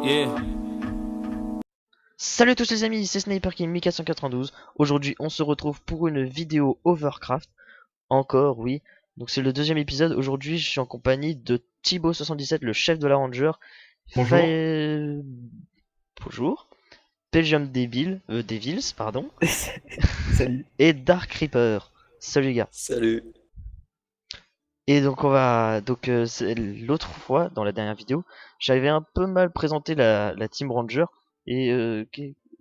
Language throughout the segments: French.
Yeah. Salut à tous les amis, c'est Sniper King Mika192. Aujourd'hui on se retrouve pour une vidéo Overcraft. Encore oui. Donc c'est le deuxième épisode. Aujourd'hui je suis en compagnie de Thibaut77, le chef de la Ranger. Bonjour. Bonjour. Belgium Devils, pardon. Salut. Et Dark Reaper. Salut les gars. Salut. Et donc on va l'autre fois dans la dernière vidéo, j'avais un peu mal présenté la Team Ranger et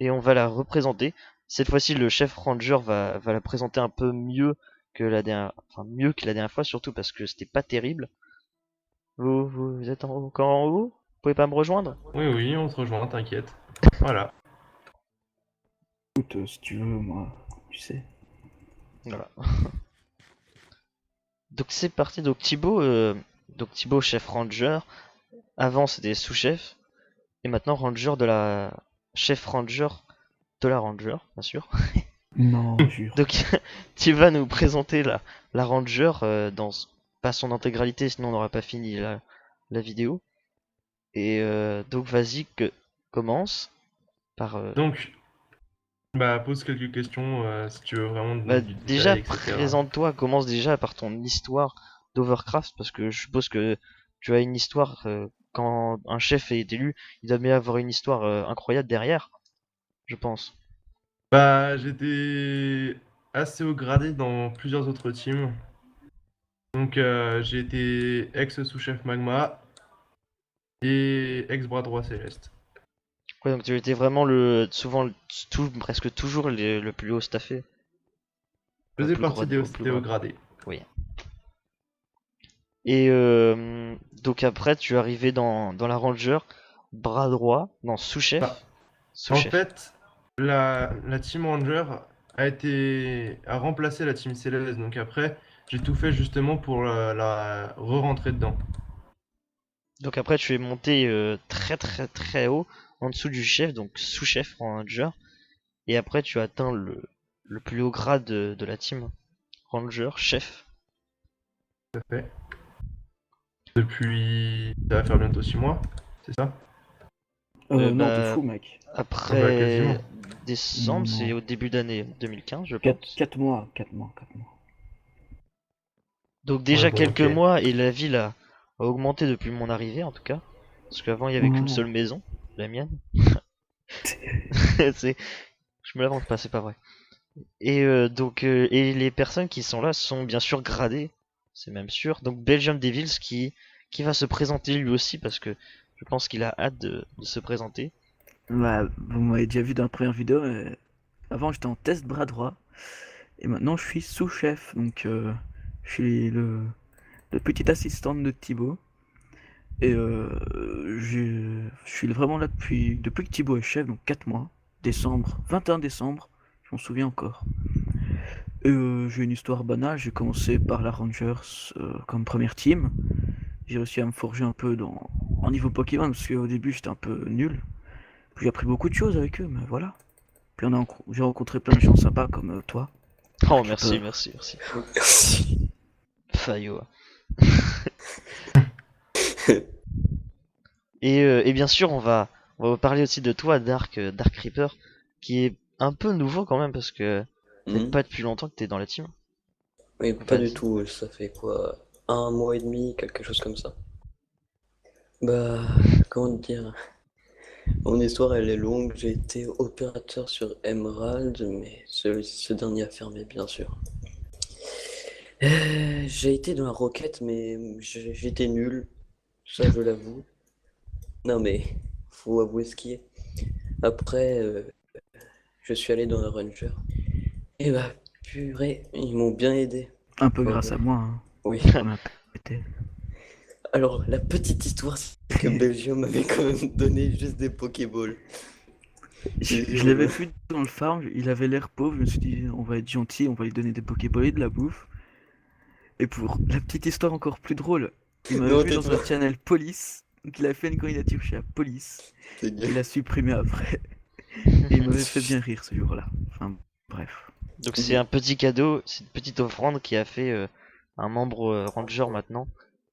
on va la représenter. Cette fois-ci le chef Ranger va la présenter un peu mieux que la dernière fois, surtout parce que c'était pas terrible. Vous êtes encore en haut? Vous pouvez pas me rejoindre? Oui, oui, on se rejoint, t'inquiète. Voilà. Écoute, si tu veux, moi, tu sais. Voilà. Donc c'est parti. Donc Thibaut chef Ranger. Avant c'était sous-chef et maintenant chef Ranger de la Ranger, bien sûr. Non, jure. Donc tu vas nous présenter la Ranger pas son intégralité, sinon on n'aura pas fini la vidéo. Et donc vas-y, commence par... Donc, pose quelques questions si tu veux vraiment du déjà détail, etc. présente-toi, commence déjà par ton histoire d'Overcraft, parce que je suppose que tu as une histoire, quand un chef est élu, il doit bien avoir une histoire incroyable derrière, je pense. J'étais assez haut gradé dans plusieurs autres teams. Donc, j'ai été ex-sous-chef Magma et ex-bras droit Céleste. Ouais, donc tu étais vraiment presque toujours le plus haut staffé. Je faisais Plus partie des plus hauts gros. gradés. Oui. Et donc après, tu es arrivé dans la Ranger, bras droit, non, sous-chef. Bah, En Sous-chef. fait, la Team Ranger a remplacé la Team Céleste. Donc après, j'ai tout fait justement pour la re-rentrer dedans. Donc après, tu es monté très très très haut, en dessous du chef, donc sous-chef Ranger. Et après, tu as atteint le plus haut grade de la team Ranger, chef. Tout à fait. Depuis, ça va faire bientôt 6 mois, c'est ça? Non, t'es fou, mec. Après Quasiment. décembre, Non, c'est non. au début d'année 2015, je 4, pense. 4 mois, 4 mois, 4 mois. Donc déjà Ouais, bon, quelques ok. mois et la ville a augmenté depuis mon arrivée en tout cas. Parce qu'avant il y avait qu'une seule maison, la mienne. Je me la vante pas, c'est pas vrai. Et et les personnes qui sont là sont bien sûr gradées, c'est même sûr. Donc Belgium Devils qui va se présenter lui aussi parce que je pense qu'il a hâte de se présenter. Bah, vous m'avez déjà vu dans la première vidéo, mais avant j'étais en test bras droit, et maintenant je suis sous-chef, donc je suis le petit assistant de Thibaut, et je suis vraiment là depuis que Thibaut est chef, donc 4 mois, décembre, 21 décembre, je m'en souviens encore. J'ai une histoire banale, j'ai commencé par la Rangers comme première team. J'ai réussi à me forger un peu en niveau Pokémon parce qu'au début j'étais un peu nul. Puis j'ai appris beaucoup de choses avec eux, mais voilà. Puis j'ai rencontré plein de gens sympas comme toi. Oh Qui merci, peuvent- merci, merci. Merci. Fayot. Et bien sûr on va parler aussi de toi Dark Reaper, qui est un peu nouveau quand même parce que peut-être Hmm. pas depuis longtemps que t'es dans la team. Oui, pas du Vas-y. tout. Ça fait quoi? Un mois et demi, quelque chose comme ça. Bah, comment dire? Mon histoire, elle est longue. J'ai été opérateur sur Emerald, mais ce dernier a fermé, bien sûr. J'ai été dans la Rocket, mais j'étais nul. Ça, je l'avoue. Non, mais faut avouer ce qui est. Après, je suis allé dans la Ranger. Et bah, purée, ils m'ont bien aidé. Un peu Faut grâce à avouer. moi, hein. Oui. On m'a pété. Alors, la petite histoire, c'est que Belgium m'avait quand même donné juste des Pokéballs. Je l'avais vu dans le farm, il avait l'air pauvre, je me suis dit on va être gentil, on va lui donner des Pokéballs et de la bouffe. Et pour la petite histoire encore plus drôle, il m'avait Non, vu dans un tais-toi. channel police, donc il a fait une candidature chez la police, C'est il bien. l'a supprimé après. Et il m'avait fait bien rire ce jour-là. Enfin, bref. Donc c'est un petit cadeau, c'est une petite offrande qui a fait un membre Ranger maintenant.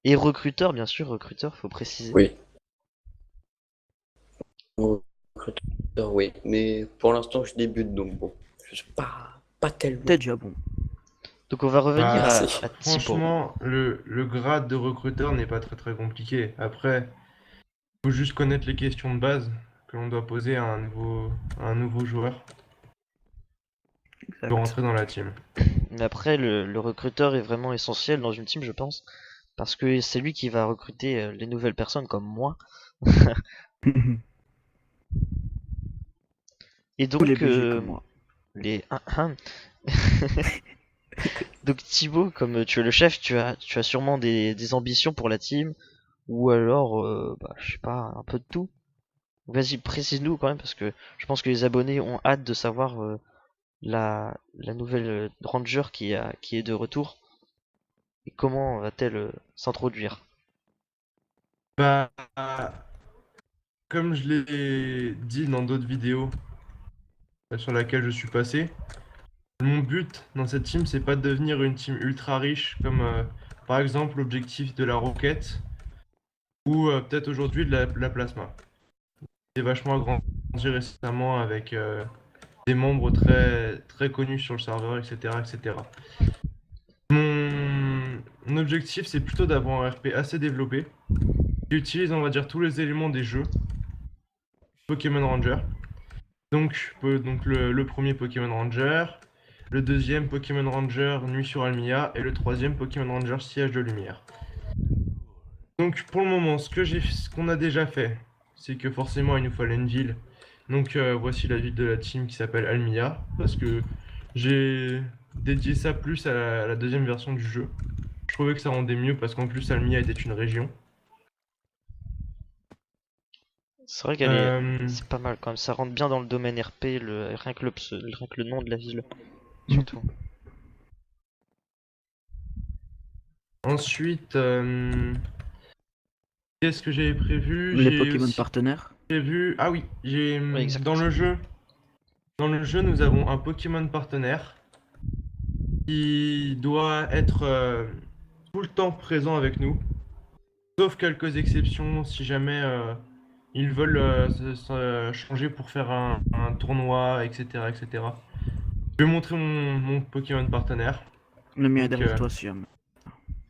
Et recruteur, bien sûr, recruteur, faut préciser. Oui. recruteur, oui. Mais pour l'instant, je débute, donc bon. Je suis pas tellement. T'es déjà bon. Donc on va revenir Bah, Merci. à Thibaut. franchement, le grade de recruteur n'est pas très très compliqué. Après, faut juste connaître les questions de base que l'on doit poser à un nouveau joueur pour Exact. rentrer dans la team. Mais après, le recruteur est vraiment essentiel dans une team, je pense, parce que c'est lui qui va recruter les nouvelles personnes comme moi. Et Tous les donc, BG comme moi. les donc Thibaut, comme tu es le chef, tu as sûrement des ambitions pour la team, ou alors, bah, je sais pas, un peu de tout. Vas-y, précise-nous quand même, parce que je pense que les abonnés ont hâte de savoir la nouvelle Ranger qui est de retour, et comment va-t-elle s'introduire. Bah, comme je l'ai dit dans d'autres vidéos sur laquelle je suis passé, mon but dans cette team, c'est pas de devenir une team ultra riche comme par exemple l'objectif de la Rocket ou peut-être aujourd'hui de la Plasma. J'ai vachement agrandi récemment avec des membres très, très connus sur le serveur, etc., etc. Mon objectif, c'est plutôt d'avoir un RP assez développé qui utilise, on va dire, tous les éléments des jeux Pokémon Ranger. Donc le premier Pokémon Ranger, le deuxième Pokémon Ranger Nuit sur Almia et le troisième Pokémon Ranger Siège de Lumière. Donc pour le moment, ce qu'on a déjà fait, c'est que forcément il nous fallait une ville. Donc voici la ville de la team qui s'appelle Almia, parce que j'ai dédié ça plus à la deuxième version du jeu. Je trouvais que ça rendait mieux parce qu'en plus Almia était une région. C'est vrai c'est pas mal quand même, ça rentre bien dans le domaine RP, rien que le nom de la ville, surtout. Ensuite, qu'est-ce que j'avais prévu? Les J'ai Pokémon aussi partenaires. prévu. Ah oui, Oui, exact. dans le jeu, nous avons un Pokémon partenaire qui doit être tout le temps présent avec nous, sauf quelques exceptions si jamais ils veulent se changer pour faire un tournoi, etc., etc. Je vais montrer mon Pokémon partenaire. Le mien est Donc, derrière toi, Siam.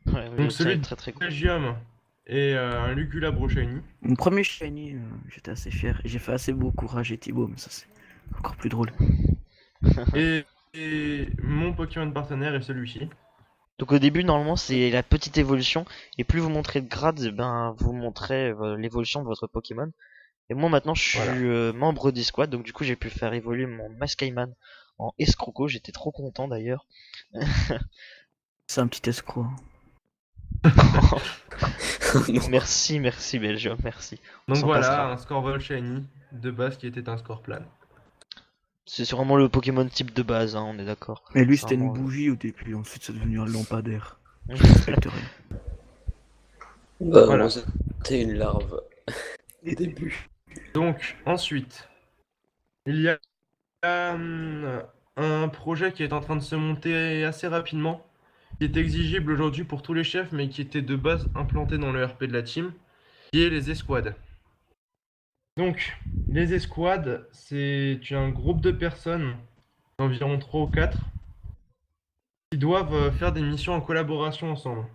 Ouais, le donc tien celui est de très très cool. Belgium est un Lugulabro Shiny. Mon premier shiny, j'étais assez fier. Et j'ai fait assez beau courage et Thibaut, mais ça c'est encore plus drôle. Et mon Pokémon partenaire est celui-ci. Donc au début, normalement, c'est la petite évolution, et plus vous montrez de grades, eh ben, vous montrez l'évolution de votre Pokémon. Et moi maintenant, je suis Voilà. membre des squads, donc du coup, j'ai pu faire évoluer mon Mascaiman en Escroco, j'étais trop content d'ailleurs. C'est un petit escroc. Non. Merci Belgium, merci. On Donc s'en voilà, passera. un Scorvol Shiny de base qui était un Scorplan. C'est vraiment le Pokémon type de base, hein, on est d'accord. Mais lui C'est c'était une vraiment, bougie au début, ensuite c'est devenu un lampadaire. Je respecterai. Bah, Voilà. moi, c'était une larve. Au début. Donc ensuite, il y a un projet qui est en train de se monter assez rapidement, qui est exigible aujourd'hui pour tous les chefs, mais qui était de base implanté dans le RP de la team, qui est les escouades. Donc, les escouades, c'est un groupe de personnes, environ 3 ou 4, qui doivent faire des missions en collaboration ensemble.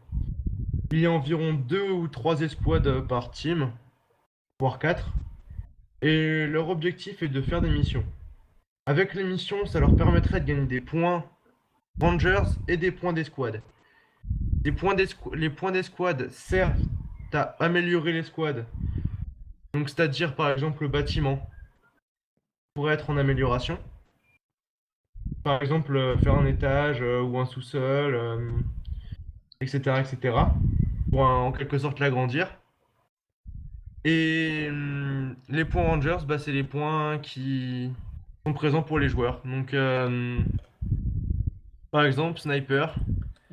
Il y a environ 2 ou 3 escouades par team, voire 4, et leur objectif est de faire des missions. Avec les missions, ça leur permettrait de gagner des points Rangers et des points d'escouade. Les points d'escouade servent à améliorer l'escouade. Donc, c'est-à-dire par exemple le bâtiment pourrait être en amélioration. Par exemple, faire un étage ou un sous-sol, etc., etc. Pour en quelque sorte l'agrandir. Et les points Rangers, bah, c'est les points qui sont présents pour les joueurs. Donc, par exemple, Sniper,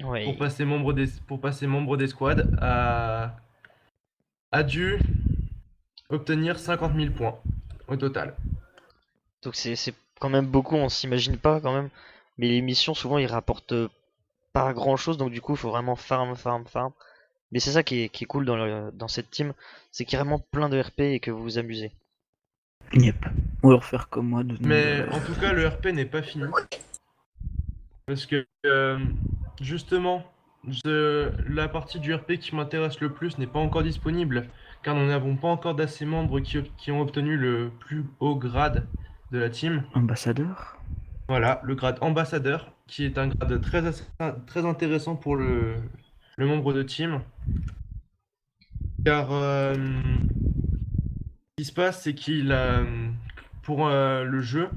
ouais. pour passer membre des squads, a dû obtenir 50 000 points au total. Donc c'est quand même beaucoup, on s'imagine pas quand même. Mais les missions, souvent, ils rapportent pas grand chose, donc du coup, il faut vraiment farm. Mais c'est ça qui est cool dans cette team, c'est qu'il y a vraiment plein de RP et que vous vous amusez. Yep. Ou alors faire comme moi, de Mais en tout cas, le RP n'est pas fini. Parce que justement, la partie du RP qui m'intéresse le plus n'est pas encore disponible, car nous n'avons pas encore d'assez membres qui ont obtenu le plus haut grade de la team. ambassadeur. Voilà, le grade ambassadeur, qui est un grade très intéressant pour le membre de team. Car ce qui se passe, c'est qu'il a, pour le jeu,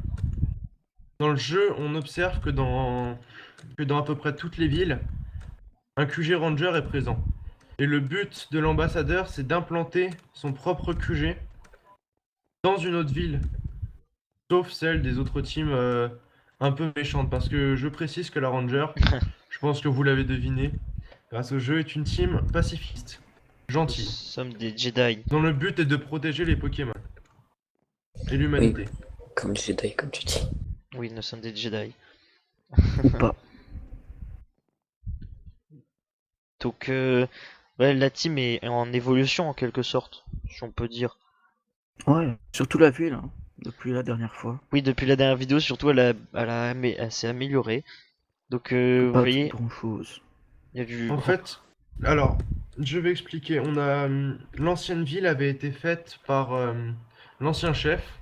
dans le jeu, on observe que dans à peu près toutes les villes, un QG Ranger est présent. Et le but de l'ambassadeur, c'est d'implanter son propre QG dans une autre ville, sauf celle des autres teams un peu méchantes. Parce que je précise que la Ranger, je pense que vous l'avez deviné, grâce au jeu, est une team pacifiste, Nous gentille, sommes des Jedi. dont le but est de protéger les Pokémon et l'humanité. Comme Jedi, comme tu dis. Oui, nous sommes des Jedi. Ou pas. Donc, ouais, la team est en évolution en quelque sorte, si on peut dire. Ouais, surtout la ville, hein, depuis la dernière fois. Oui, depuis la dernière vidéo, surtout, elle s'est améliorée. Donc, vous Pas voyez, grand chose. il y a du. En fait, alors, je vais expliquer. L'ancienne ville avait été faite par l'ancien chef.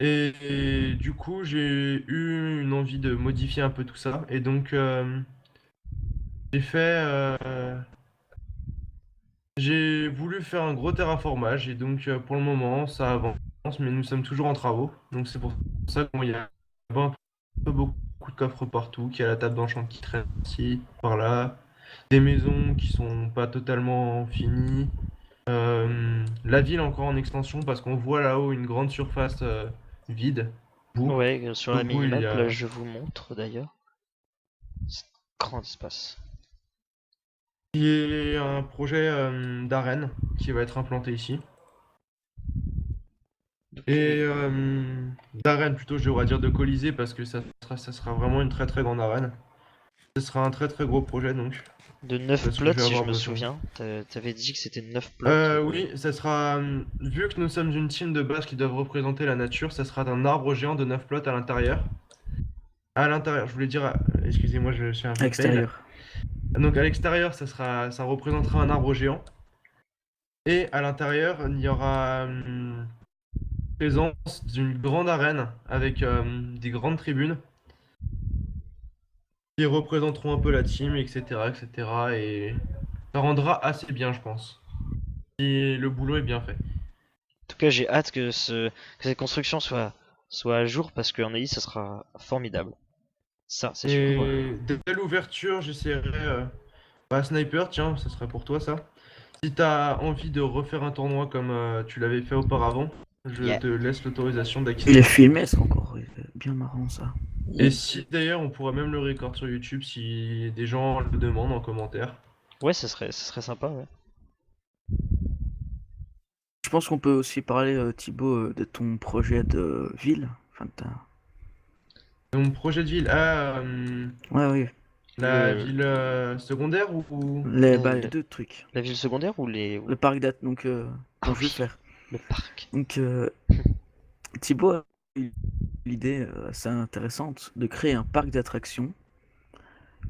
Et du coup, j'ai eu une envie de modifier un peu tout ça. Et donc, j'ai fait. J'ai voulu faire un gros terraformage. Et donc, pour le moment, ça avance. Mais nous sommes toujours en travaux. Donc, c'est pour ça qu'il y a un peu beaucoup de coffres partout. Qu'il y a la table d'enchant qui traîne ici, par là. Des maisons qui sont pas totalement finies. La ville encore en extension parce qu'on voit là-haut une grande surface vide. Bout. Ouais, sur la Au bout, il y minimap, là, a... je vous montre d'ailleurs. C'est un grand espace. Il y a un projet d'arène qui va être implanté ici. Donc, Et d'arène plutôt, je devrais dire de Colisée parce que ça sera vraiment une très très grande arène. Ce sera un très très gros projet donc. de 9 parce que plots, je vais si je avoir me besoin. souviens. T'avais dit que c'était 9 plots. Oui, ça sera. Vu que nous sommes une team de base qui doivent représenter la nature, ça sera un arbre géant de 9 plots à l'intérieur. À l'intérieur, je voulais dire. Excusez-moi, je suis un À peu fail. l'extérieur. Donc à l'extérieur, ça représentera un arbre géant. Et à l'intérieur, il y aura présence d'une grande arène avec des grandes tribunes qui représenteront un peu la team, etc., etc. Et ça rendra assez bien, je pense. Et le boulot est bien fait. En tout cas, j'ai hâte que cette construction soit à jour parce qu'en AI, ça sera formidable. Ça, c'est sûr. Et dès l'ouverture, j'essaierai. Sniper, tiens, ça serait pour toi ça. Si t'as envie de refaire un tournoi comme tu l'avais fait auparavant, je Yeah. te laisse l'autorisation Il est d'acquérir. filmé, c'est encore bien marrant ça. Et si d'ailleurs, on pourra même le record sur YouTube si des gens le demandent en commentaire. Ouais, ça serait sympa, ouais. Je pense qu'on peut aussi parler, Thibaut, de ton projet de ville. Enfin, Mon projet de ville, Ouais, oui. la Le- ville secondaire ou... Les, Euh, les deux trucs. La ville secondaire ou Le parc date, donc, Ah dont je veux oui. faire. le parc? Donc, Thibaut a eu l'idée assez intéressante de créer un parc d'attractions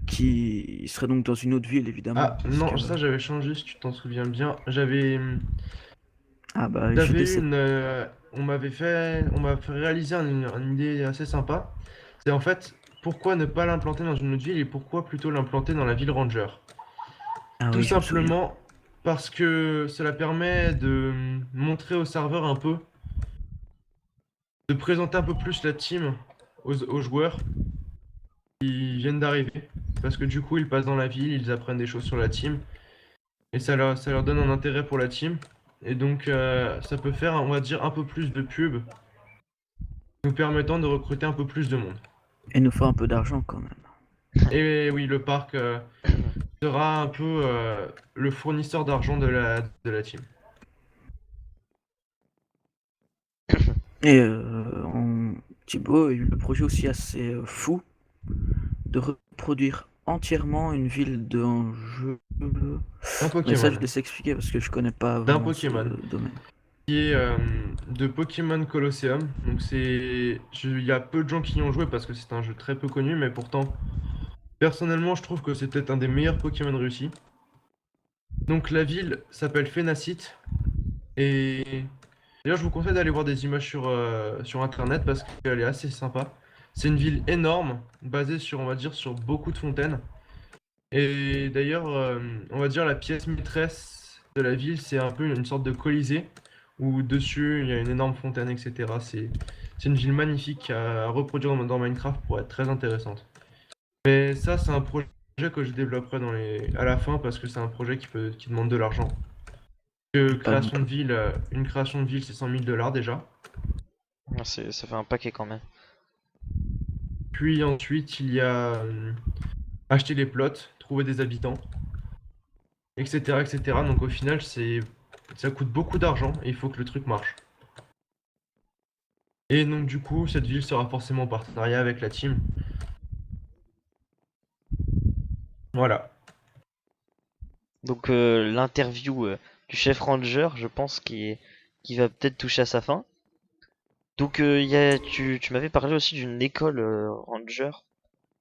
qui serait donc dans une autre ville, évidemment. Ah parce non, que- ça j'avais changé si tu t'en souviens bien. J'avais Ah bah, j'avais j'étais une... on m'a fait réaliser une idée assez sympa. C'est en fait, pourquoi ne pas l'implanter dans une autre ville et pourquoi plutôt l'implanter dans la ville Ranger? Ah Tout oui, je me souviens. simplement parce que cela permet de montrer aux serveurs un peu, de présenter un peu plus la team aux joueurs qui viennent d'arriver. Parce que du coup, ils passent dans la ville, ils apprennent des choses sur la team. Et ça leur donne un intérêt pour la team. Et donc, ça peut faire, on va dire, un peu plus de pub, nous permettant de recruter un peu plus de monde. Et nous faut un peu d'argent quand même. Et oui, le parc sera un peu le fournisseur d'argent de la team. Et Thibaut a eu le projet aussi assez fou de reproduire entièrement une ville d'un jeu. Un Mais ça, Pokémon. je laisse expliquer parce que je connais pas D'un vraiment ce Pokémon. domaine. qui est de Pokémon Colosseum. Donc il y a peu de gens qui y ont joué parce que c'est un jeu très peu connu, mais pourtant, personnellement, je trouve que c'est peut-être un des meilleurs Pokémon réussis. Donc la ville s'appelle Phénacite. Et d'ailleurs, je vous conseille d'aller voir des images sur internet parce qu'elle est assez sympa. C'est une ville énorme, basée sur, on va dire, sur beaucoup de fontaines. Et d'ailleurs, on va dire la pièce maîtresse de la ville, c'est un peu une sorte de colisée où dessus il y a une énorme fontaine, etc. C'est une ville magnifique à reproduire dans Minecraft pour être très intéressante. Mais ça, c'est un projet que je développerai à la fin parce que c'est un projet qui demande de l'argent. Pas Création de ville, une création de ville, c'est 100 000 $ déjà. Ça fait un paquet quand même. Puis ensuite, il y a acheter les plots, trouver des habitants, etc., etc. Donc au final, ça coûte beaucoup d'argent et il faut que le truc marche. Et donc du coup, cette ville sera forcément en partenariat avec la team. Voilà. Donc l'interview du chef ranger, je pense qu'il va peut-être toucher à sa fin. Donc tu m'avais parlé aussi d'une école ranger qui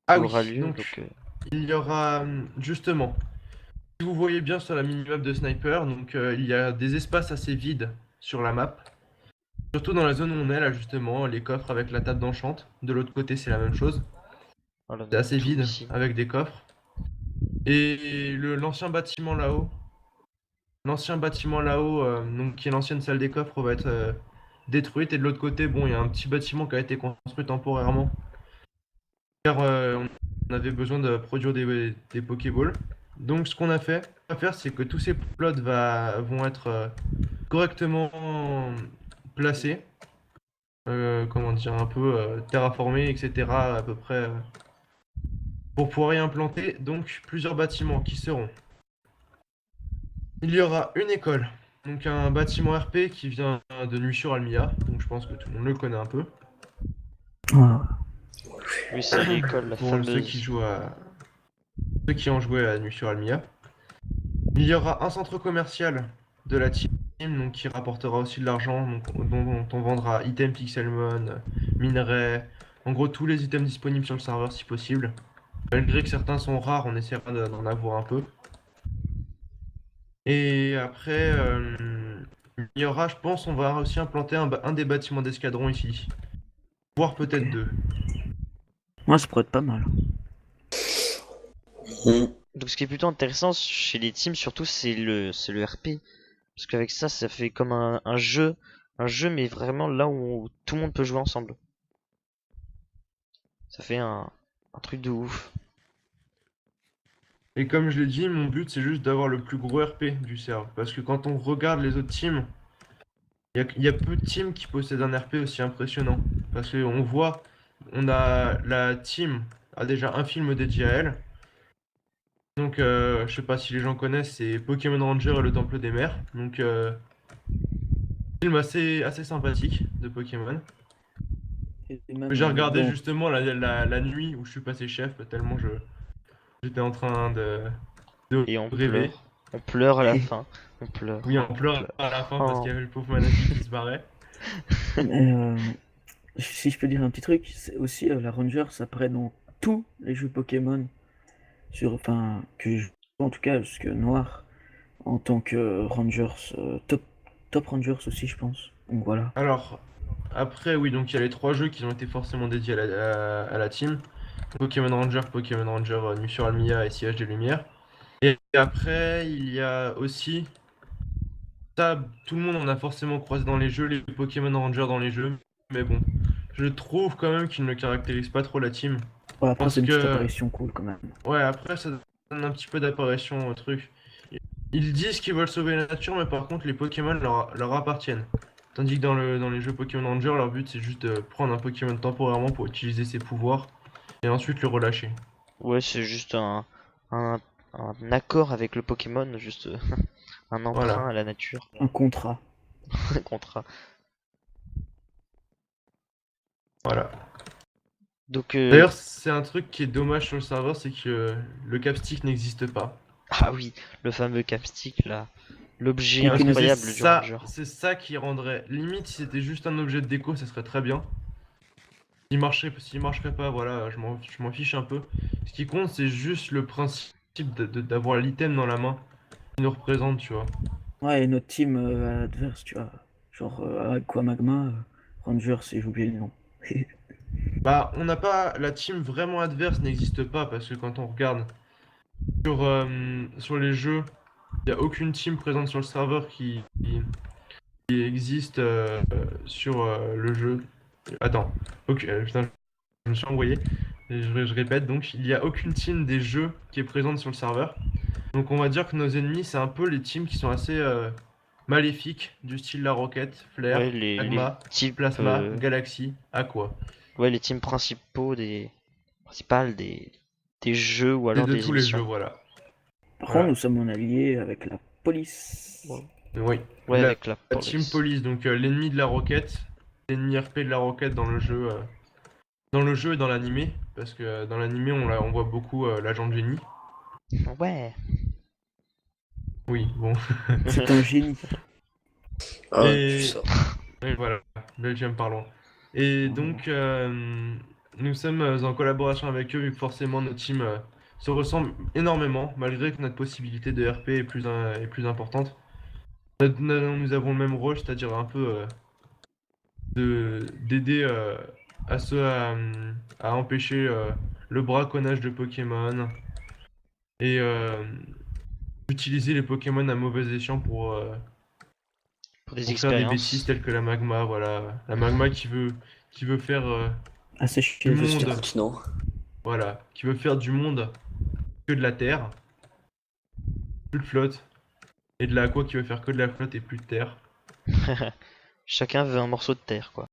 Ah oui, aura lieu. donc Donc il y aura justement, si vous voyez bien sur la mini-map de Sniper, donc il y a des espaces assez vides sur la map. Surtout dans la zone où on est là justement, les coffres avec la table d'enchante. De l'autre côté, c'est la même chose. voilà, C'est assez tout vide ici. avec des coffres. Et l'ancien bâtiment là-haut, donc qui est l'ancienne salle des coffres, va être détruite. Et de l'autre côté, bon, il y a un petit bâtiment qui a été construit temporairement, car on avait besoin de produire des Pokéballs. Donc ce qu'on a fait, à faire, c'est que tous ces plots vont être correctement placés, comment dire, un peu terraformés, etc. à peu près, pour pouvoir y implanter donc plusieurs bâtiments qui seront. Il y aura une école, donc un bâtiment RP qui vient de Nuit-sur-Almia, donc je pense que tout le monde le connaît un peu. Ah, Oui, c'est l'école, la Pour fameuse. ceux qui ont joué à Nuit-sur-Almia. Il y aura un centre commercial de la team, donc qui rapportera aussi de l'argent, dont on vendra items Pixelmon, minerais, en gros tous les items disponibles sur le serveur si possible. Malgré que certains sont rares, on essaiera d'en avoir un peu. Et après, il y aura, je pense, on va aussi implanter un des bâtiments d'escadron ici. Voire peut-être ok. deux. Moi, ça pourrait être pas mal. Hmm. Donc ce qui est plutôt intéressant chez les teams, surtout, c'est le RP. Parce qu'avec ça, ça fait comme un jeu. Un jeu, mais vraiment là où tout le monde peut jouer ensemble. Ça fait un truc de ouf. Et comme je l'ai dit, mon but c'est juste d'avoir le plus gros RP du serve. Parce que quand on regarde les autres teams, il y a peu de teams qui possèdent un RP aussi impressionnant. Parce qu'on voit, la team a déjà un film dédié à elle. Donc, je sais pas si les gens connaissent, c'est Pokémon Ranger et le Temple des Mers. Donc, film assez sympathique de Pokémon. Et même J'ai regardé dans... justement la nuit où je suis passé chef, tellement j'étais en train de Et on rêver. pleure. On pleure à la fin. On pleure. Oui, on On pleure pleure. à la fin parce Oh. qu'il y avait le pauvre Manaphy qui se barrait. Mais, si je peux dire un petit truc, c'est aussi la Ranger, ça apparaît dans tous les jeux Pokémon. Enfin, que je joue en tout cas, parce que Noir, en tant que Rangers, top Rangers aussi, je pense. Donc voilà. Alors, après, oui, donc il y a les trois jeux qui ont été forcément dédiés à la team. Pokémon Ranger Nuit sur Almia et Sillage des Lumières. Et après, il y a aussi, ça, tout le monde en a forcément croisé dans les jeux, les Pokémon Ranger dans les jeux. Mais bon, je trouve quand même qu'ils ne caractérisent pas trop la team. Ouais, après, c'est Parce une petite que, apparition cool quand même. ouais, après, ça donne un petit peu d'apparition au truc. Ils disent qu'ils veulent sauver la nature, mais par contre, les Pokémon leur appartiennent. Tandis que dans les jeux Pokémon Ranger, leur but c'est juste de prendre un Pokémon temporairement pour utiliser ses pouvoirs et ensuite le relâcher. Ouais, c'est juste un, un accord avec le Pokémon, juste un Voilà, emprunt à la nature. Un contrat. Un contrat. voilà. Donc, D'ailleurs, c'est un truc qui est dommage sur le serveur, c'est que le capstick n'existe pas. ah oui, le fameux capstick là. l'objet Donc, il nous incroyable C'est du ça, ranger. c'est ça qui rendrait. Limite, si c'était juste un objet de déco, ça serait très bien. S'il marcherait pas, voilà, je m'en fiche un peu. Ce qui compte, c'est juste le principe d'avoir l'item dans la main qui nous représente, tu vois. Ouais, et notre team adverse, tu vois. Genre Aqua Magma, Rangers, j'ai oublié le nom. Bah, on n'a pas. La team vraiment adverse n'existe pas parce que quand on regarde sur les jeux, il n'y a aucune team présente sur le serveur qui existe sur le jeu. Attends, ok, putain, je me suis envoyé. Et je répète, donc il n'y a aucune team des jeux qui est présente sur le serveur. Donc on va dire que nos ennemis, c'est un peu les teams qui sont assez maléfiques, du style la Rocket, Flare, Ouais, les Magma, types, Plasma, Galaxy, Aqua. ouais, les teams principaux principales des jeux ou Et alors de des tous les jeux, émissions. voilà. Par contre, Voilà. nous sommes en allié avec la police. Ouais, Oui. ouais, avec la La Team police. Police, donc l'ennemi de la Rocket, l'ennemi RP de la Rocket dans le jeu et dans l'animé, parce que dans l'animé on voit beaucoup l'agent de génie. Ouais. Oui, bon. C'est un génie. Ah, tu Et, sors. et voilà, Belgium parlons. Et donc nous sommes en collaboration avec eux, vu que forcément nos teams se ressemblent énormément, malgré que notre possibilité de RP est plus importante. Nous avons le même rôle, c'est-à-dire un peu d'aider à empêcher le braconnage de Pokémon et utiliser les Pokémon à mauvais escient Pour des pour faire des bêtises expériences. telles que la Magma, voilà. La Magma qui veut faire Assécher du les C'était monde, océans. continent. voilà, qui veut faire du monde que de la Terre, plus de flotte, et de l'Aqua qui veut faire que de la flotte et plus de terre. Chacun veut un morceau de terre, quoi.